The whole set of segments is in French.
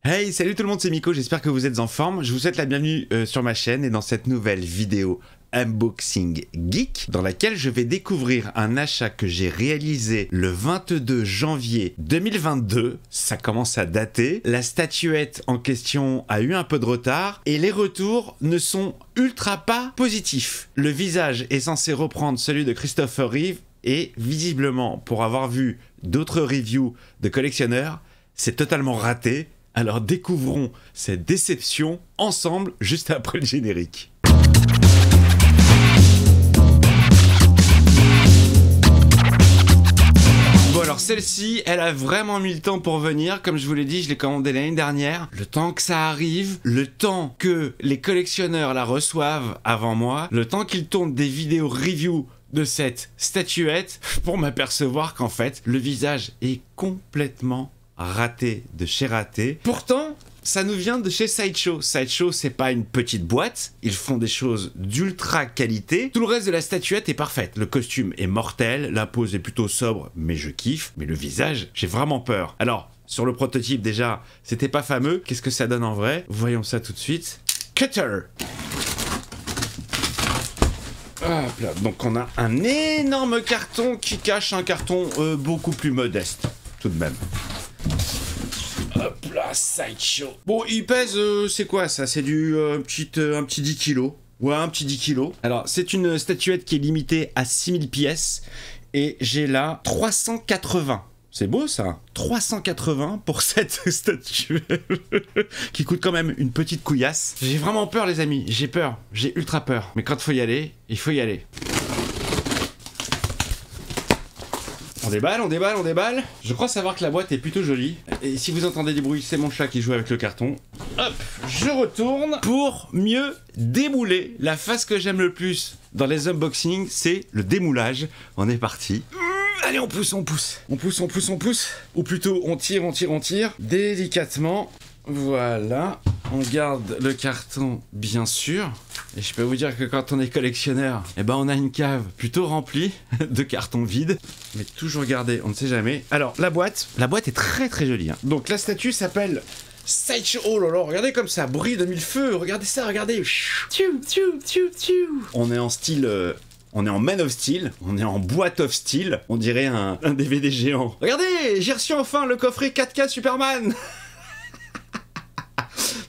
Hey, salut tout le monde, c'est Miko, j'espère que vous êtes en forme. Je vous souhaite la bienvenue sur ma chaîne et dans cette nouvelle vidéo Unboxing Geek, dans laquelle je vais découvrir un achat que j'ai réalisé le 22 janvier 2022. Ça commence à dater. La statuette en question a eu un peu de retard et les retours ne sont ultra pas positifs. Le visage est censé reprendre celui de Christopher Reeve et visiblement, pour avoir vu d'autres reviews de collectionneurs, c'est totalement raté. Alors découvrons cette déception ensemble juste après le générique. Bon alors celle-ci, elle a vraiment mis le temps pour venir. Comme je vous l'ai dit, je l'ai commandée l'année dernière. Le temps que ça arrive, le temps que les collectionneurs la reçoivent avant moi, le temps qu'ils tournent des vidéos review de cette statuette pour m'apercevoir qu'en fait, le visage est complètement raté de chez raté. Pourtant, ça nous vient de chez Sideshow. Sideshow, c'est pas une petite boîte. Ils font des choses d'ultra qualité. Tout le reste de la statuette est parfaite. Le costume est mortel. La pose est plutôt sobre, mais je kiffe. Mais le visage, j'ai vraiment peur. Alors, sur le prototype, déjà, c'était pas fameux. Qu'est-ce que ça donne en vrai? Voyons ça tout de suite. Cutter! Hop là. Donc, on a un énorme carton qui cache un carton beaucoup plus modeste, tout de même. Hop là, Sideshow. Bon, il pèse, c'est quoi ça? C'est du un petit 10 kilos. Ouais, un petit 10 kilos. Alors, c'est une statuette qui est limitée à 6000 pièces. Et j'ai là 380. C'est beau ça, 380 pour cette statuette qui coûte quand même une petite couillasse. J'ai vraiment peur les amis, j'ai peur, j'ai ultra peur. Mais quand il faut y aller, il faut y aller. On déballe, on déballe, on déballe. Je crois savoir que la boîte est plutôt jolie. Et si vous entendez des bruits, c'est mon chat qui joue avec le carton. Hop, je retourne pour mieux démouler. La phase que j'aime le plus dans les unboxings, c'est le démoulage. On est parti. Allez, on pousse, on pousse. On pousse, on pousse, on pousse. Ou plutôt, on tire, on tire, on tire. Délicatement. Voilà. On garde le carton, bien sûr. Et je peux vous dire que quand on est collectionneur, eh ben on a une cave plutôt remplie de cartons vides. Mais toujours garder, on ne sait jamais. Alors, la boîte est très très jolie. Hein. Donc, la statue s'appelle Sideshow. Oh là là, regardez comme ça brille de mille feux. Regardez ça, regardez. On est en style... On est en Man of Steel, on est en boîte of Steel, on dirait un DVD géant. Regardez, j'ai reçu enfin le coffret 4K Superman.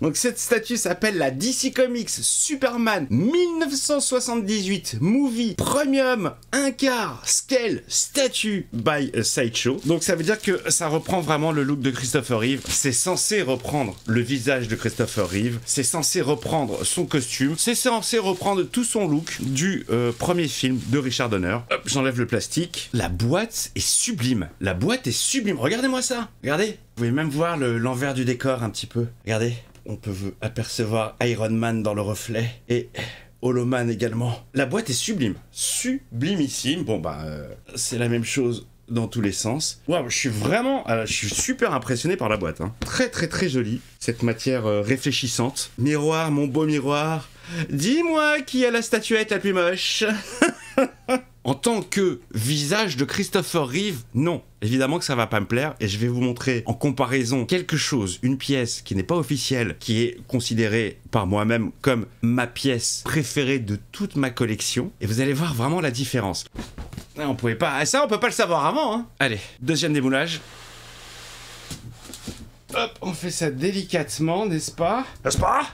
Donc cette statue s'appelle la DC Comics Superman 1978 Movie Premium 1/4 Scale Statue by Sideshow. Donc ça veut dire que ça reprend vraiment le look de Christopher Reeve. C'est censé reprendre le visage de Christopher Reeve. C'est censé reprendre son costume. C'est censé reprendre tout son look du premier film de Richard Donner. Hop, j'enlève le plastique. La boîte est sublime. La boîte est sublime. Regardez-moi ça. Regardez. Vous pouvez même voir l'envers du décor un petit peu. Regardez. On peut apercevoir Iron Man dans le reflet et Hollow Man également. La boîte est sublime, sublimissime. Bon bah, c'est la même chose dans tous les sens. Waouh, je suis super impressionné par la boîte. Hein. Très très très jolie, cette matière réfléchissante. Miroir, mon beau miroir, dis-moi qui a la statuette la plus moche. En tant que visage de Christopher Reeve, non. Évidemment que ça va pas me plaire et je vais vous montrer en comparaison quelque chose, une pièce qui n'est pas officielle, qui est considérée par moi-même comme ma pièce préférée de toute ma collection et vous allez voir vraiment la différence. On pouvait pas, ça on peut pas le savoir avant, hein. Allez, deuxième démoulage. Hop, on fait ça délicatement, n'est-ce pas? N'est-ce pas?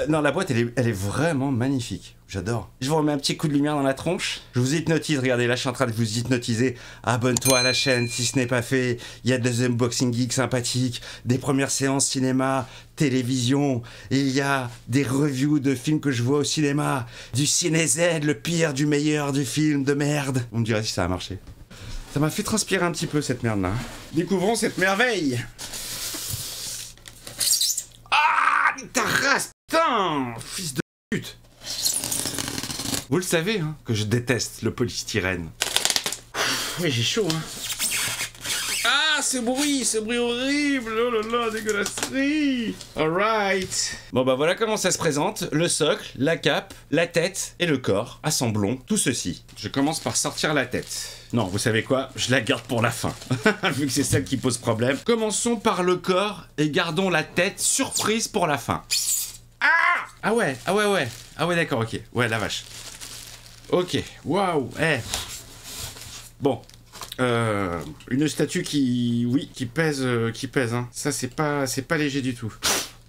Non, la boîte, elle est vraiment magnifique. J'adore. Je vous remets un petit coup de lumière dans la tronche. Je vous hypnotise, regardez, là je suis en train de vous hypnotiser. Abonne-toi à la chaîne si ce n'est pas fait. Il y a des unboxing geeks sympathiques, des premières séances cinéma, télévision. Et il y a des reviews de films que je vois au cinéma. Du Ciné-Z, le pire du meilleur du film de merde. On me dirait si ça a marché. Ça m'a fait transpirer un petit peu cette merde-là. Découvrons cette merveille. Ah, ta race, putain, fils de pute. Vous le savez, hein, que je déteste le polystyrène. Oui, j'ai chaud, hein. Ah, ce bruit horrible, oh là là, dégueulasserie. Alright. Bon bah voilà comment ça se présente, le socle, la cape, la tête et le corps. Assemblons tout ceci. Je commence par sortir la tête. Non, vous savez quoi? Je la garde pour la fin, vu que c'est celle qui pose problème. Commençons par le corps et gardons la tête surprise pour la fin. Ah ouais, d'accord, ok. Ouais, la vache. Ok, waouh, Bon, une statue qui pèse, hein. Ça, c'est pas léger du tout.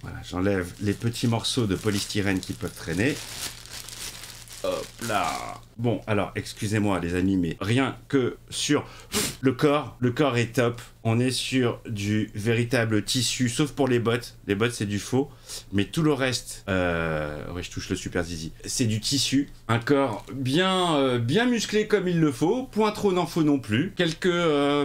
Voilà, j'enlève les petits morceaux de polystyrène qui peuvent traîner. Hop là. Bon, alors, excusez-moi les amis, mais rien que sur le corps est top. On est sur du véritable tissu, sauf pour les bottes. Les bottes, c'est du faux. Mais tout le reste, ouais, je touche le super zizi. C'est du tissu. Un corps bien musclé comme il le faut. Point trop n'en faut non plus. Quelques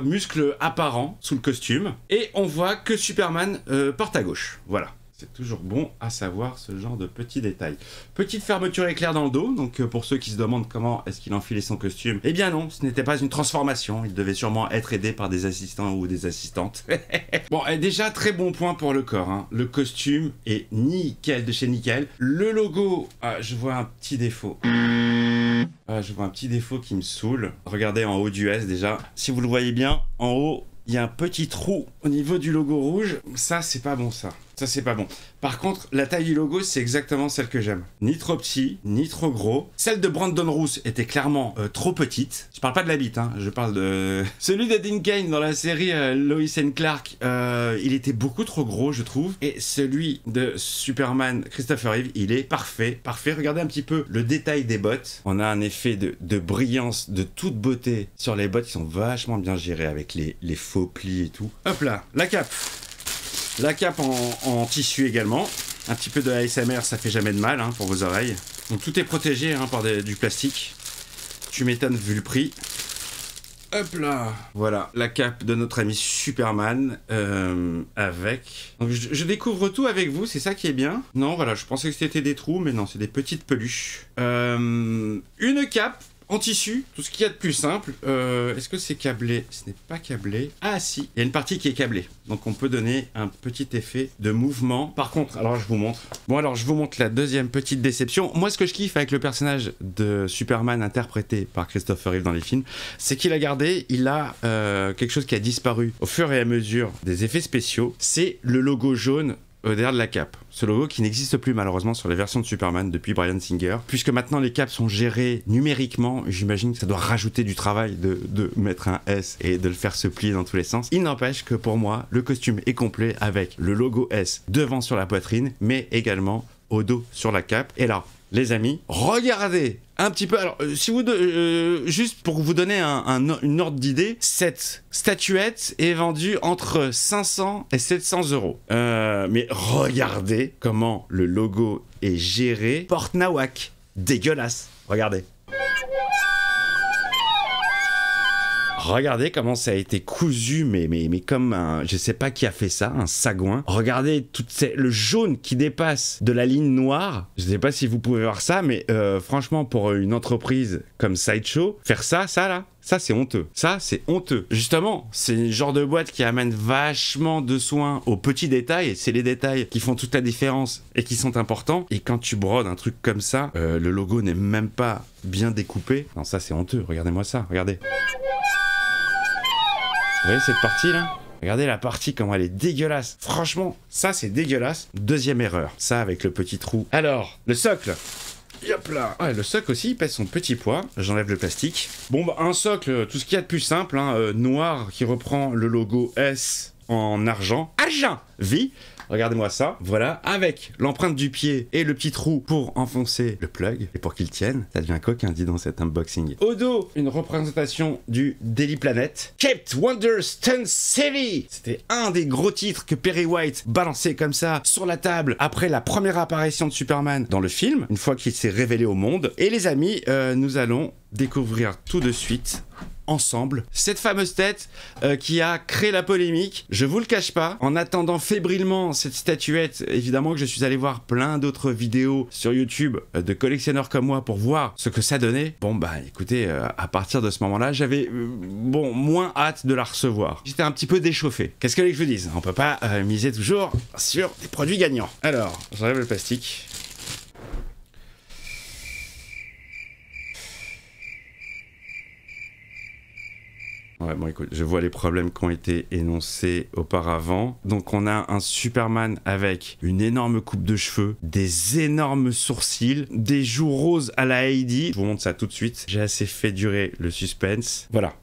muscles apparents sous le costume. Et on voit que Superman porte à gauche. Voilà. C'est toujours bon à savoir ce genre de petits détails. Petite fermeture éclair dans le dos, donc pour ceux qui se demandent comment est-ce qu'il enfilait son costume, eh bien non, ce n'était pas une transformation, il devait sûrement être aidé par des assistants ou des assistantes. Bon, déjà très bon point pour le corps, hein. Le costume est nickel de chez nickel. Le logo, je vois un petit défaut. Je vois un petit défaut qui me saoule. Regardez en haut du S déjà, si vous le voyez bien, en haut, il y a un petit trou au niveau du logo rouge. Ça, c'est pas bon, ça. Ça, c'est pas bon. Par contre, la taille du logo, c'est exactement celle que j'aime. Ni trop petit, ni trop gros. Celle de Brandon Routh était clairement trop petite. Je parle pas de la bite, hein. Je parle de... Celui d'Eddie Kane dans la série Lois and Clark, il était beaucoup trop gros, je trouve. Et celui de Superman, Christopher Reeve, il est parfait. Parfait. Regardez un petit peu le détail des bottes. On a un effet de brillance, de toute beauté sur les bottes qui sont vachement bien gérées avec les faux plis et tout. Hop là, la cape. La cape en tissu également. Un petit peu de ASMR, ça fait jamais de mal, hein, pour vos oreilles. Donc tout est protégé, hein, par du plastique. Tu m'étonnes vu le prix. Hop là. Voilà, la cape de notre ami Superman avec... Donc je découvre tout avec vous, c'est ça qui est bien. Non, voilà, je pensais que c'était des trous, mais non, c'est des petites peluches. Une cape en tissu, tout ce qu'il y a de plus simple. Est-ce que c'est câblé? Ce n'est pas câblé. Ah si, il y a une partie qui est câblée. Donc on peut donner un petit effet de mouvement. Par contre, alors je vous montre. Bon, alors je vous montre la deuxième petite déception. Moi, ce que je kiffe avec le personnage de Superman interprété par Christopher Reeve dans les films, c'est qu'il a gardé, il a quelque chose qui a disparu au fur et à mesure des effets spéciaux. C'est le logo jaune derrière de la cape. Ce logo qui n'existe plus malheureusement sur les versions de Superman depuis Bryan Singer. Puisque maintenant les capes sont gérées numériquement, j'imagine que ça doit rajouter du travail de mettre un S et de le faire se plier dans tous les sens. Il n'empêche que pour moi, le costume est complet avec le logo S devant sur la poitrine, mais également au dos sur la cape. Et là, les amis, regardez un petit peu. Alors, si vous juste pour vous donner une ordre d'idée, cette statuette est vendue entre 500 et 700 euros. Mais regardez comment le logo est géré. Porte nawak, dégueulasse. Regardez. Regardez comment ça a été cousu, mais comme un... Je sais pas qui a fait ça, un sagouin. Regardez le jaune qui dépasse de la ligne noire. Je sais pas si vous pouvez voir ça, mais franchement, pour une entreprise comme Sideshow, faire ça là, ça c'est honteux. Ça c'est honteux. Justement, c'est le genre de boîte qui amène vachement de soin aux petits détails. Et c'est les détails qui font toute la différence et qui sont importants. Et quand tu brodes un truc comme ça, le logo n'est même pas bien découpé. Non, ça c'est honteux. Regardez-moi ça, regardez. Vous voyez cette partie là? Regardez la partie, comment elle est dégueulasse. Franchement, ça c'est dégueulasse. Deuxième erreur, ça avec le petit trou. Alors, le socle. Hop là. Ouais, le socle aussi, il pèse son petit poids. J'enlève le plastique. Bon, bah, un socle, tout ce qu'il y a de plus simple, hein, noir, qui reprend le logo S en argent. Argent vie. Regardez-moi ça, voilà, avec l'empreinte du pied et le petit trou pour enfoncer le plug, et pour qu'il tienne, ça devient coquin, dis dans cet unboxing. Au dos, une représentation du Daily Planet. Cape Wonder Stunt City. C'était un des gros titres que Perry White balançait comme ça sur la table après la première apparition de Superman dans le film, une fois qu'il s'est révélé au monde. Et les amis, nous allons découvrir tout de suite ensemble cette fameuse tête qui a créé la polémique. Je vous le cache pas, en attendant fébrilement cette statuette, évidemment que je suis allé voir plein d'autres vidéos sur YouTube de collectionneurs comme moi pour voir ce que ça donnait. Bon bah écoutez, à partir de ce moment-là, j'avais moins hâte de la recevoir. J'étais un petit peu déchauffé. Qu'est-ce que je vous dise? On peut pas miser toujours sur des produits gagnants. Alors, j'enlève le plastique. Ouais, bon écoute, je vois les problèmes qui ont été énoncés auparavant. Donc on a un Superman avec une énorme coupe de cheveux, des énormes sourcils, des joues roses à la Heidi. Je vous montre ça tout de suite. J'ai assez fait durer le suspense. Voilà.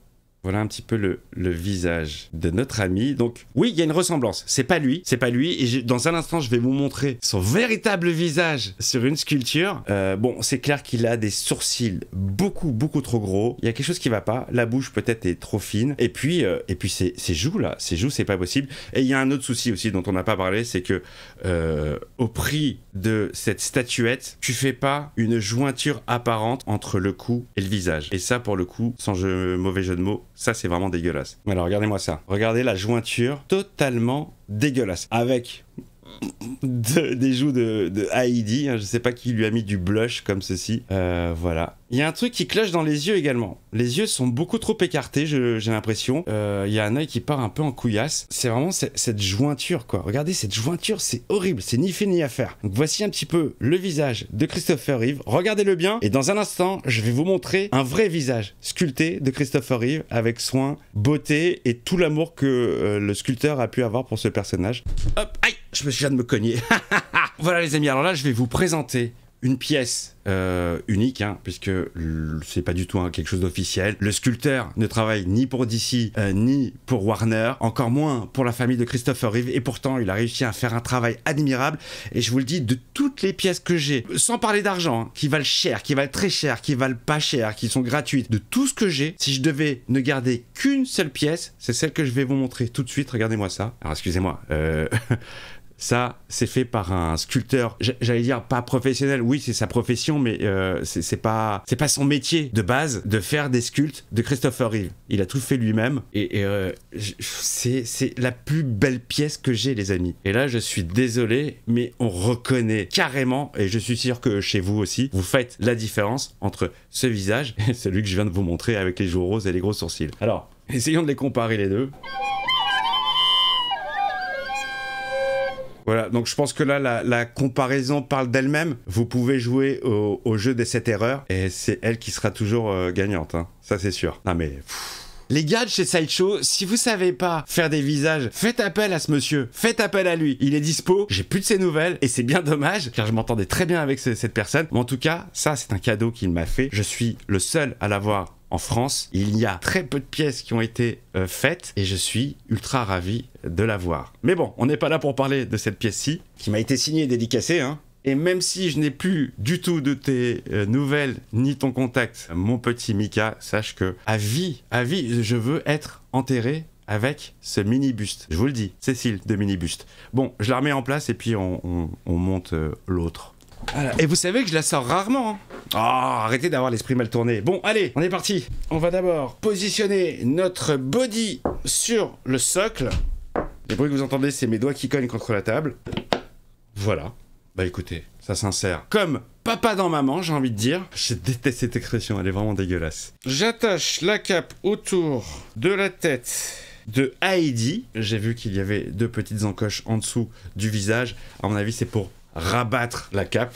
Voilà un petit peu le visage de notre ami. Donc oui, il y a une ressemblance. C'est pas lui. Et dans un instant, je vais vous montrer son véritable visage sur une sculpture. Bon, c'est clair qu'il a des sourcils beaucoup trop gros. Il y a quelque chose qui va pas. La bouche peut-être est trop fine. Et puis ses joues là, c'est pas possible. Et il y a un autre souci aussi dont on n'a pas parlé, c'est que au prix de cette statuette, tu fais pas une jointure apparente entre le cou et le visage. Et ça, pour le coup, sans mauvais jeu de mots, ça c'est vraiment dégueulasse. Alors regardez-moi ça. Regardez la jointure totalement dégueulasse. Avec des joues de Heidi. Hein, je sais pas qui lui a mis du blush comme ceci. Voilà. Il y a un truc qui cloche dans les yeux également. Les yeux sont beaucoup trop écartés, j'ai l'impression. Il y a un œil qui part un peu en couillasse. C'est vraiment cette jointure, quoi. Regardez, cette jointure, c'est horrible. C'est ni fait ni à faire. Donc voici un petit peu le visage de Christopher Reeve. Regardez-le bien. Et dans un instant, je vais vous montrer un vrai visage sculpté de Christopher Reeve avec soin, beauté et tout l'amour que le sculpteur a pu avoir pour ce personnage. Hop, aïe, je me suis viens de me cogner. Voilà les amis, alors là, je vais vous présenter une pièce unique, hein, puisque c'est pas du tout quelque chose d'officiel. Le sculpteur ne travaille ni pour DC, ni pour Warner, encore moins pour la famille de Christopher Reeve, et pourtant il a réussi à faire un travail admirable. Et je vous le dis, de toutes les pièces que j'ai, sans parler d'argent, hein, qui valent cher, qui valent très cher, qui valent pas cher, qui sont gratuites, de tout ce que j'ai, si je devais ne garder qu'une seule pièce, c'est celle que je vais vous montrer tout de suite. Regardez-moi ça. Alors excusez-moi, ça, c'est fait par un sculpteur, j'allais dire pas professionnel, oui c'est sa profession, mais c'est pas son métier de base de faire des sculptes de Christopher Reeve. Il a tout fait lui-même et c'est la plus belle pièce que j'ai les amis. Et là je suis désolé, mais on reconnaît carrément, et je suis sûr que chez vous aussi, vous faites la différence entre ce visage et celui que je viens de vous montrer avec les joues roses et les gros sourcils. Alors, essayons de les comparer les deux. Voilà, donc je pense que là, la comparaison parle d'elle-même. Vous pouvez jouer au jeu des 7 erreurs et c'est elle qui sera toujours gagnante, hein. Ça c'est sûr. Non mais... Les gars de chez Sideshow, si vous savez pas faire des visages, faites appel à ce monsieur, faites appel à lui. Il est dispo, j'ai plus de ses nouvelles et c'est bien dommage car je m'entendais très bien avec cette personne. Mais en tout cas, ça c'est un cadeau qu'il m'a fait. Je suis le seul à l'avoir en France. Il y a très peu de pièces qui ont été faites et je suis ultra ravi de l'avoir. Mais bon, on n'est pas là pour parler de cette pièce-ci qui m'a été signée et dédicacée, hein. Et même si je n'ai plus du tout de tes nouvelles ni ton contact, mon petit Mika, sache que à vie, je veux être enterré avec ce mini-buste. Je vous le dis, Cécile de mini-buste. Bon, je la remets en place et puis on monte l'autre. Voilà. Et vous savez que je la sors rarement, hein. Oh, arrêtez d'avoir l'esprit mal tourné. Bon, allez, on est parti. On va d'abord positionner notre body sur le socle. Les bruits que vous entendez, c'est mes doigts qui cognent contre la table. Voilà. Bah écoutez, ça s'insère comme papa dans maman, j'ai envie de dire. Je déteste cette expression, elle est vraiment dégueulasse. J'attache la cape autour de la tête de Heidi. J'ai vu qu'il y avait deux petites encoches en dessous du visage. À mon avis, c'est pour rabattre la cape.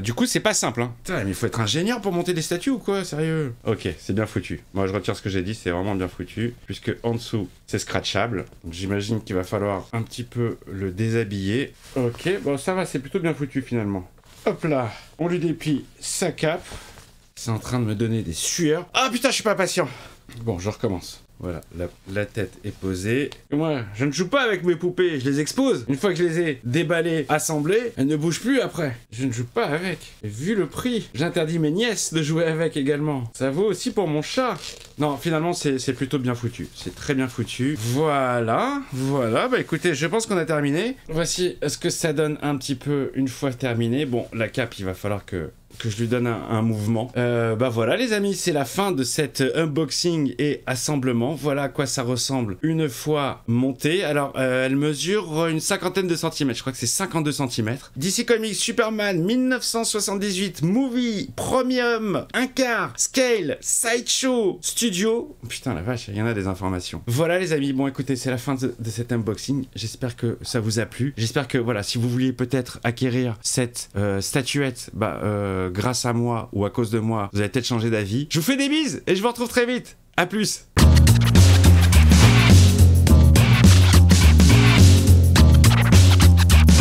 Du coup, c'est pas simple, hein. Putain, mais il faut être ingénieur pour monter des statues ou quoi, sérieux? Ok, c'est bien foutu. Moi, je retire ce que j'ai dit, c'est vraiment bien foutu. Puisque en dessous, c'est scratchable. Donc j'imagine qu'il va falloir un petit peu le déshabiller. Ok, bon, ça va, c'est plutôt bien foutu finalement. Hop là, on lui déplie sa cape. C'est en train de me donner des sueurs. Ah putain, je suis pas patient. Bon, je recommence. Voilà, la tête est posée. Et moi, je ne joue pas avec mes poupées, je les expose. Une fois que je les ai déballées, assemblées, elles ne bougent plus après. Je ne joue pas avec. Et vu le prix, j'interdis mes nièces de jouer avec également. Ça vaut aussi pour mon chat. Non, finalement, c'est plutôt bien foutu. C'est très bien foutu. Voilà. Bah écoutez, je pense qu'on a terminé. Voici ce que ça donne un petit peu une fois terminé. Bon, la cape, il va falloir que que je lui donne un mouvement. Bah voilà les amis, c'est la fin de cet unboxing et assemblement. Voilà à quoi ça ressemble une fois montée. Alors elle mesure une cinquantaine de centimètres, je crois que c'est 52 centimètres. DC Comics Superman 1978 Movie Premium 1/4 Scale Sideshow Studio. Putain la vache, il y en a des informations. Voilà les amis, bon écoutez, c'est la fin de cet unboxing. J'espère que ça vous a plu. J'espère que voilà, si vous vouliez peut-être acquérir cette statuette, grâce à moi ou à cause de moi, vous allez peut-être changer d'avis. Je vous fais des bises et je vous retrouve très vite. À plus.